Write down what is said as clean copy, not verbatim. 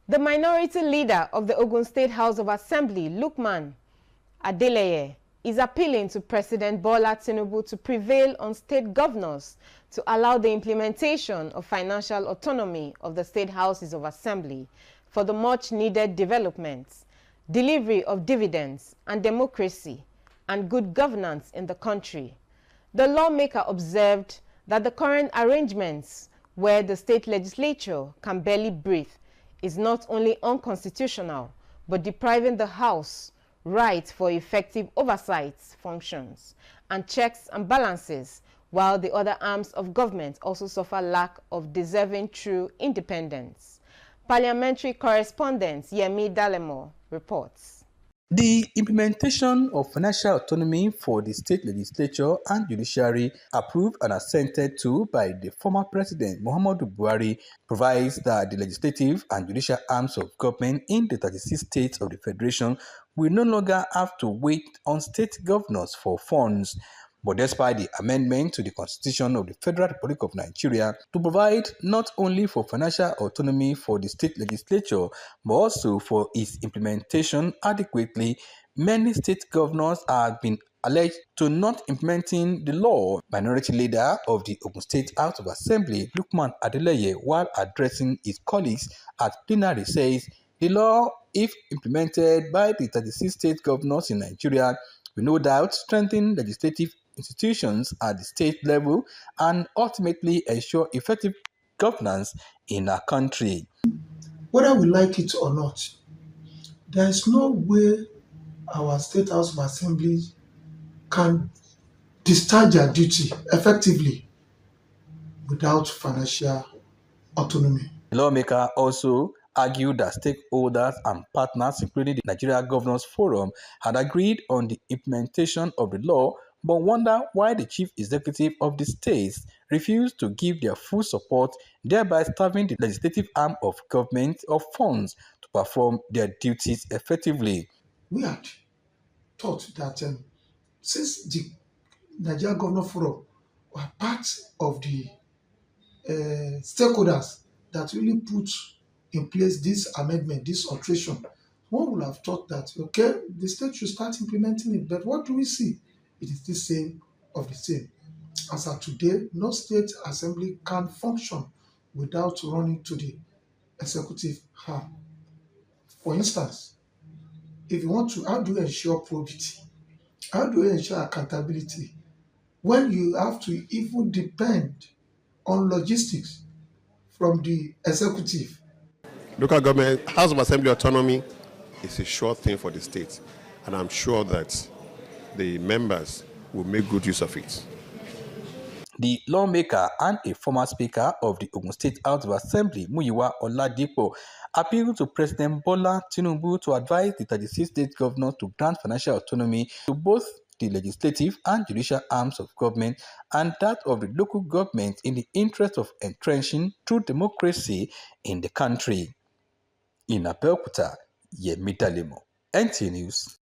The minority leader of the Ogun State House of Assembly, Lukman Adeleye, is appealing to President Bola Tinubu to prevail on state governors to allow the implementation of financial autonomy of the state houses of assembly for the much-needed developments, delivery of dividends, and democracy and good governance in the country. The lawmaker observed that the current arrangements where the state legislature can barely breathe is not only unconstitutional, but depriving the House right for effective oversight functions and checks and balances, while the other arms of government also suffer lack of deserving true independence. Parliamentary correspondent Yemi Dalemo reports. The implementation of financial autonomy for the state legislature and judiciary, approved and assented to by the former president Muhammadu Buhari, provides that the legislative and judicial arms of government in the 36 states of the federation will no longer have to wait on state governors for funds. But despite the amendment to the Constitution of the Federal Republic of Nigeria to provide not only for financial autonomy for the state legislature, but also for its implementation adequately, many state governors have been alleged to not implementing the law. Minority leader of the Ogun State House of Assembly, Lukman Adeleye, while addressing his colleagues at plenary, says the law, if implemented by the 36 state governors in Nigeria, will no doubt strengthen legislative institutions at the state level and ultimately ensure effective governance in our country. Whether we like it or not, there is no way our State House of Assembly can discharge their duty effectively without financial autonomy. The lawmaker also argued that stakeholders and partners, including the Nigeria Governors Forum, had agreed on the implementation of the law, but wonder why the chief executive of the states refused to give their full support, thereby starving the legislative arm of government of funds to perform their duties effectively. We had thought that since the Nigeria Governor Forum were part of the stakeholders that really put in place this amendment, this alteration, one would have thought that, okay, the state should start implementing it. But what do we see? It is the same of the same. As of today, no state assembly can function without running to the executive arm. For instance, if you want to, how do you ensure probity? How do you ensure accountability when you have to even depend on logistics from the executive? Local government, House of Assembly autonomy is a sure thing for the state, and I'm sure that the members will make good use of it. The lawmaker and a former speaker of the Ogun State House of Assembly, Muyiwa Oladipo, appealed to President Bola Tinubu to advise the 36 state governors to grant financial autonomy to both the legislative and judicial arms of government and that of the local government in the interest of entrenching true democracy in the country. In Abeokuta, Yemi Dalemo, NTA News.